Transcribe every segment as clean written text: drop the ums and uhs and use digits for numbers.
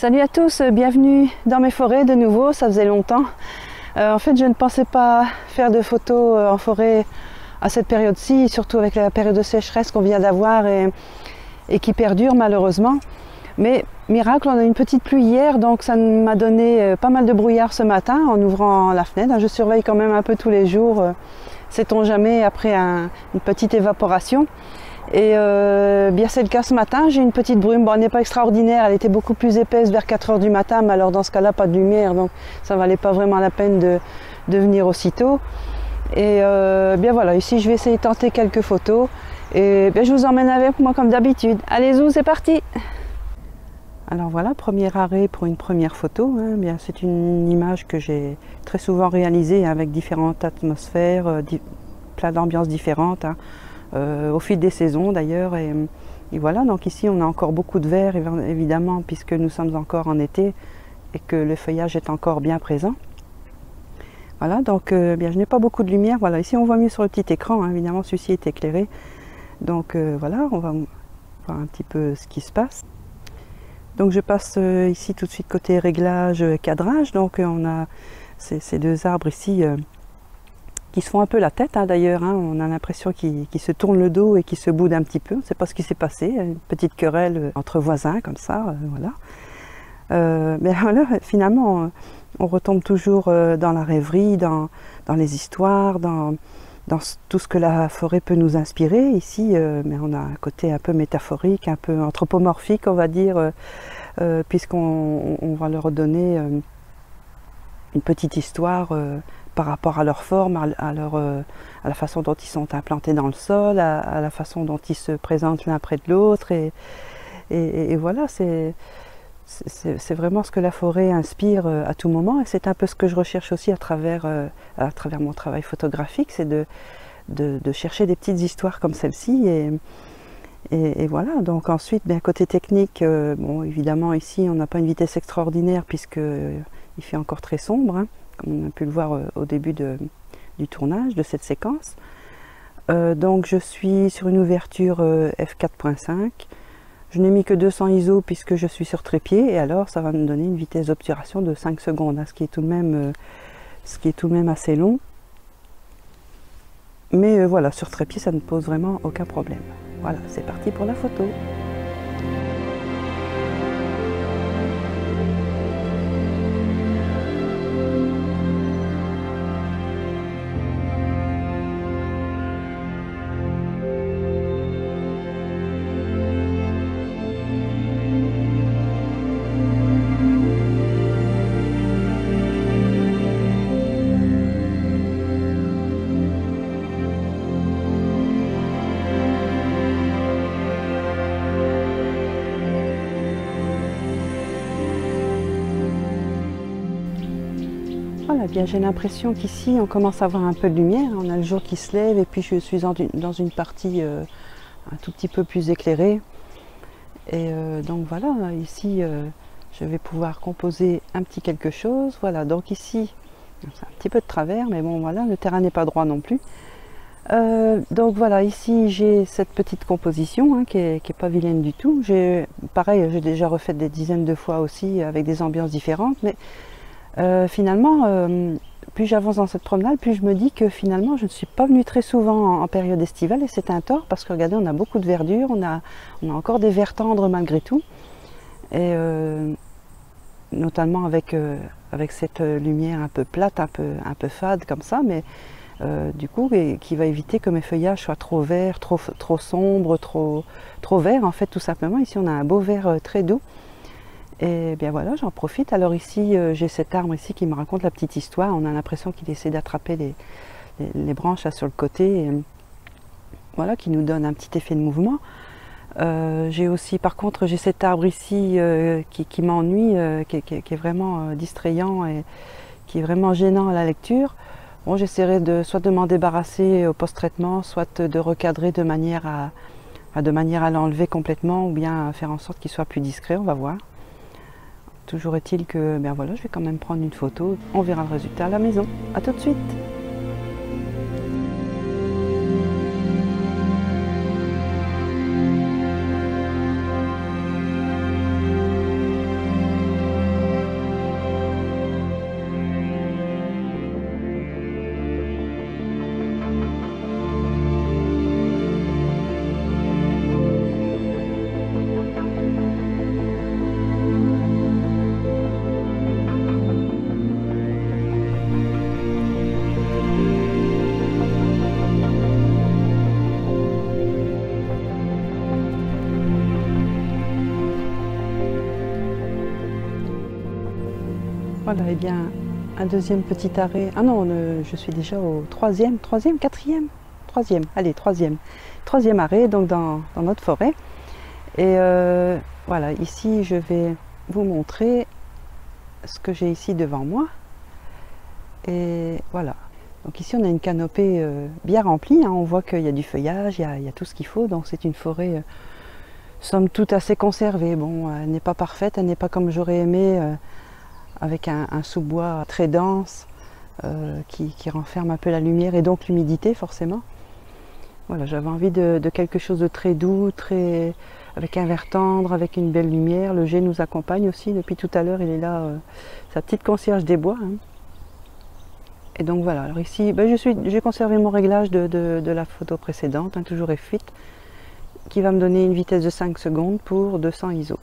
Salut à tous, bienvenue dans mes forêts de nouveau, ça faisait longtemps. En fait, je ne pensais pas faire de photos en forêt à cette période-ci, surtout avec la période de sécheresse qu'on vient d'avoir et qui perdure malheureusement. Mais miracle, on a eu une petite pluie hier, donc ça m'a donné pas mal de brouillard ce matin en ouvrant la fenêtre. Je surveille quand même un peu tous les jours, sait-on jamais, après une petite évaporation. Et bien c'est le cas ce matin, j'ai une petite brume, bon elle n'est pas extraordinaire, elle était beaucoup plus épaisse vers 4 h du matin, mais alors dans ce cas-là pas de lumière, donc ça valait pas vraiment la peine de venir aussitôt. Et bien voilà, ici je vais essayer de tenter quelques photos, et bien je vous emmène avec moi comme d'habitude. Allez-y, c'est parti! Alors voilà, premier arrêt pour une première photo, hein. Bien c'est une image que j'ai très souvent réalisée avec différentes atmosphères, plein d'ambiances différentes, hein. Au fil des saisons d'ailleurs, et voilà, donc ici on a encore beaucoup de vert évidemment puisque nous sommes encore en été et que le feuillage est encore bien présent. Voilà, donc bien je n'ai pas beaucoup de lumière, voilà, ici on voit mieux sur le petit écran, hein, évidemment celui-ci est éclairé, donc voilà, on va voir un petit peu ce qui se passe. Donc je passe ici tout de suite côté réglage, cadrage, donc on a ces deux arbres ici qui se font un peu la tête, hein, d'ailleurs, hein. On a l'impression qu'ils se tournent le dos et qu'ils se boudent un petit peu. On ne sait pas ce qui s'est passé, une petite querelle entre voisins comme ça, voilà. Mais voilà, finalement, on retombe toujours dans la rêverie, dans les histoires, dans tout ce que la forêt peut nous inspirer. Ici, mais on a un côté un peu métaphorique, un peu anthropomorphique, on va dire, puisqu'on va leur donner une petite histoire par rapport à leur forme, à la façon dont ils sont implantés dans le sol, à la façon dont ils se présentent l'un près de l'autre. Et voilà, c'est vraiment ce que la forêt inspire à tout moment. Et c'est un peu ce que je recherche aussi à travers mon travail photographique, c'est de chercher des petites histoires comme celle-ci. Et voilà, donc ensuite, bien, côté technique, bon, évidemment ici on n'a pas une vitesse extraordinaire puisqu'il fait encore très sombre, hein, comme on a pu le voir au début du tournage de cette séquence. Donc je suis sur une ouverture f4.5. Je n'ai mis que 200 ISO puisque je suis sur trépied, et alors ça va me donner une vitesse d'obturation de 5 secondes, hein, ce qui est tout de même assez long. Mais voilà, sur trépied ça ne pose vraiment aucun problème. Voilà, c'est parti pour la photo. Voilà, bien j'ai l'impression qu'ici on commence à avoir un peu de lumière, on a le jour qui se lève et puis je suis dans une partie un tout petit peu plus éclairée. Et donc voilà, ici je vais pouvoir composer un petit quelque chose. Voilà, donc ici c'est un petit peu de travers, mais bon voilà, le terrain n'est pas droit non plus. Donc voilà, ici j'ai cette petite composition, hein, qui est pas vilaine du tout. Pareil, j'ai déjà refait des dizaines de fois aussi avec des ambiances différentes, mais finalement, plus j'avance dans cette promenade, plus je me dis que finalement je ne suis pas venue très souvent en période estivale, et c'est un tort parce que regardez, on a beaucoup de verdure, on a encore des verts tendres malgré tout, et notamment avec cette lumière un peu plate, un peu fade comme ça, mais du coup qui va éviter que mes feuillages soient trop verts, trop sombres, trop verts en fait, tout simplement. Ici on a un beau vert très doux. Et bien voilà, j'en profite. Alors ici, j'ai cet arbre ici qui me raconte la petite histoire. On a l'impression qu'il essaie d'attraper les branches là sur le côté. Et voilà, qui nous donne un petit effet de mouvement. J'ai aussi, par contre, j'ai cet arbre ici qui m'ennuie, qui est vraiment distrayant et qui est vraiment gênant à la lecture. Bon, j'essaierai soit de m'en débarrasser au post-traitement, soit de recadrer de manière à l'enlever complètement, ou bien faire en sorte qu'il soit plus discret, on va voir. Toujours est-il que, ben voilà, je vais quand même prendre une photo, on verra le résultat à la maison. A tout de suite! Voilà, et bien un deuxième petit arrêt. Ah non, je suis déjà au troisième, quatrième, allez, troisième arrêt, donc dans notre forêt. Et voilà, ici je vais vous montrer ce que j'ai ici devant moi. Et voilà, donc ici on a une canopée bien remplie, hein. On voit qu'il y a du feuillage, il y a tout ce qu'il faut, donc c'est une forêt somme toute assez conservée. Bon, elle n'est pas parfaite, elle n'est pas comme j'aurais aimé, avec un sous-bois très dense qui renferme un peu la lumière et donc l'humidité forcément. Voilà, j'avais envie de quelque chose de très doux, avec un vert tendre, avec une belle lumière. Le jet nous accompagne aussi depuis tout à l'heure, il est là, sa petite concierge des bois, hein. Et donc voilà, alors ici, ben j'ai conservé mon réglage de la photo précédente, hein, toujours F8, qui va me donner une vitesse de 5 secondes pour 200 ISO.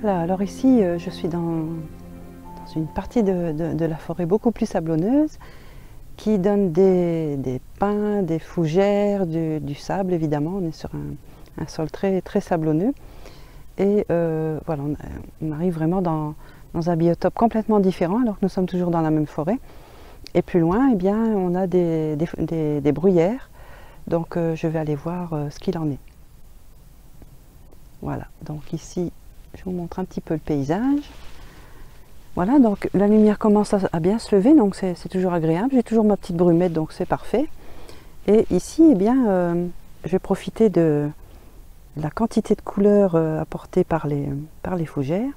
Voilà, alors ici je suis dans une partie de la forêt beaucoup plus sablonneuse qui donne des pins, des fougères, du sable évidemment. On est sur un sol très sablonneux et voilà, on arrive vraiment dans un biotope complètement différent alors que nous sommes toujours dans la même forêt. Et plus loin, eh bien, on a des bruyères, donc je vais aller voir ce qu'il en est. Voilà, donc ici je vous montre un petit peu le paysage. Voilà, donc la lumière commence à bien se lever, donc c'est toujours agréable. J'ai toujours ma petite brumette, donc c'est parfait. Et ici, eh bien, je vais profiter de la quantité de couleurs apportées par les fougères.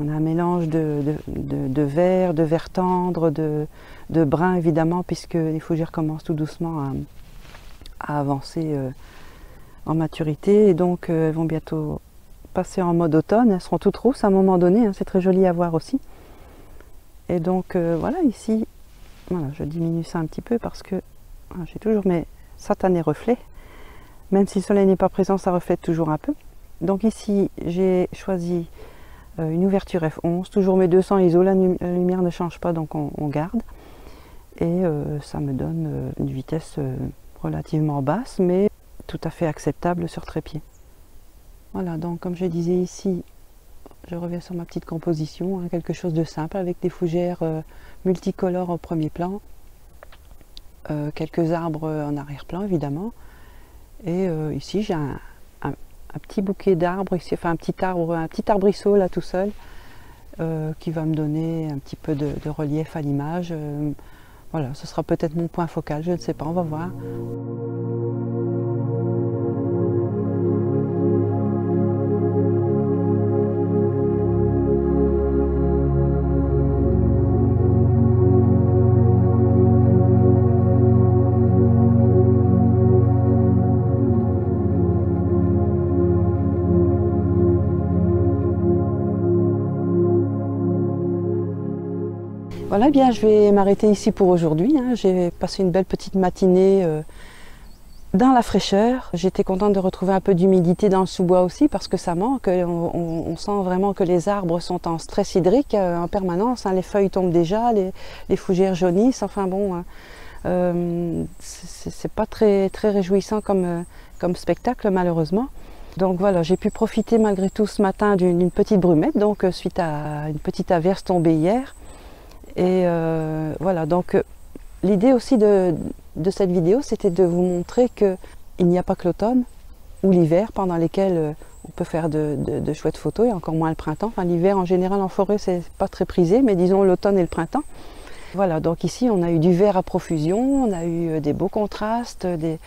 On a un mélange de vert tendre, de brun évidemment, puisque les fougères commencent tout doucement à avancer en maturité. Et donc elles vont bientôt passer en mode automne, elles seront toutes rousses à un moment donné, hein, c'est très joli à voir aussi. Et donc voilà, ici, voilà, je diminue ça un petit peu parce que j'ai toujours mes satanés reflets. Même si le soleil n'est pas présent, ça reflète toujours un peu. Donc ici, j'ai choisi une ouverture f11, toujours mes 200 ISO, la lumière ne change pas, donc on garde. Et ça me donne une vitesse relativement basse, mais tout à fait acceptable sur trépied. Voilà, donc comme je disais ici, je reviens sur ma petite composition, hein, quelque chose de simple avec des fougères multicolores au premier plan, quelques arbres en arrière-plan évidemment, et ici j'ai un petit bouquet d'arbres, enfin un petit arbrisseau là tout seul, qui va me donner un petit peu de relief à l'image. Voilà, ce sera peut-être mon point focal, je ne sais pas, on va voir. Voilà, eh bien je vais m'arrêter ici pour aujourd'hui, hein. J'ai passé une belle petite matinée dans la fraîcheur. J'étais contente de retrouver un peu d'humidité dans le sous-bois aussi parce que ça manque. On sent vraiment que les arbres sont en stress hydrique en permanence, hein. Les feuilles tombent déjà, les fougères jaunissent, enfin bon, c'est pas très réjouissant comme spectacle malheureusement. Donc voilà, j'ai pu profiter malgré tout ce matin d'une petite brumette, donc suite à une petite averse tombée hier. Et voilà, donc l'idée aussi de cette vidéo, c'était de vous montrer qu'il n'y a pas que l'automne ou l'hiver pendant lesquels on peut faire de chouettes photos, et encore moins le printemps. Enfin, l'hiver en général en forêt, c'est pas très prisé, mais disons l'automne et le printemps. Voilà, donc ici on a eu du vert à profusion, on a eu des beaux contrastes, des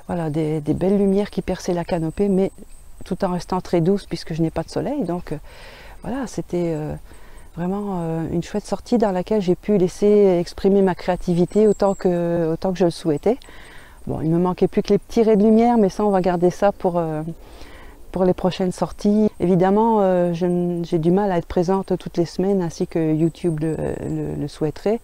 belles lumières qui perçaient la canopée, mais tout en restant très douce puisque je n'ai pas de soleil. Donc voilà, c'était Vraiment une chouette sortie dans laquelle j'ai pu laisser exprimer ma créativité autant que je le souhaitais. Bon, il me manquait plus que les petits raies de lumière, mais ça on va garder ça pour les prochaines sorties. Évidemment, j'ai du mal à être présente toutes les semaines, ainsi que YouTube le souhaiterait.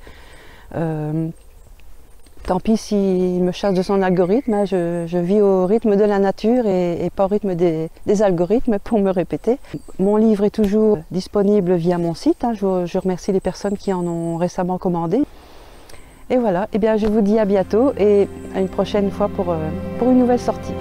Tant pis s'il me chasse de son algorithme, hein, je vis au rythme de la nature et pas au rythme des algorithmes pour me répéter. Mon livre est toujours disponible via mon site, hein, je remercie les personnes qui en ont récemment commandé. Et voilà, eh bien, je vous dis à bientôt et à une prochaine fois pour une nouvelle sortie.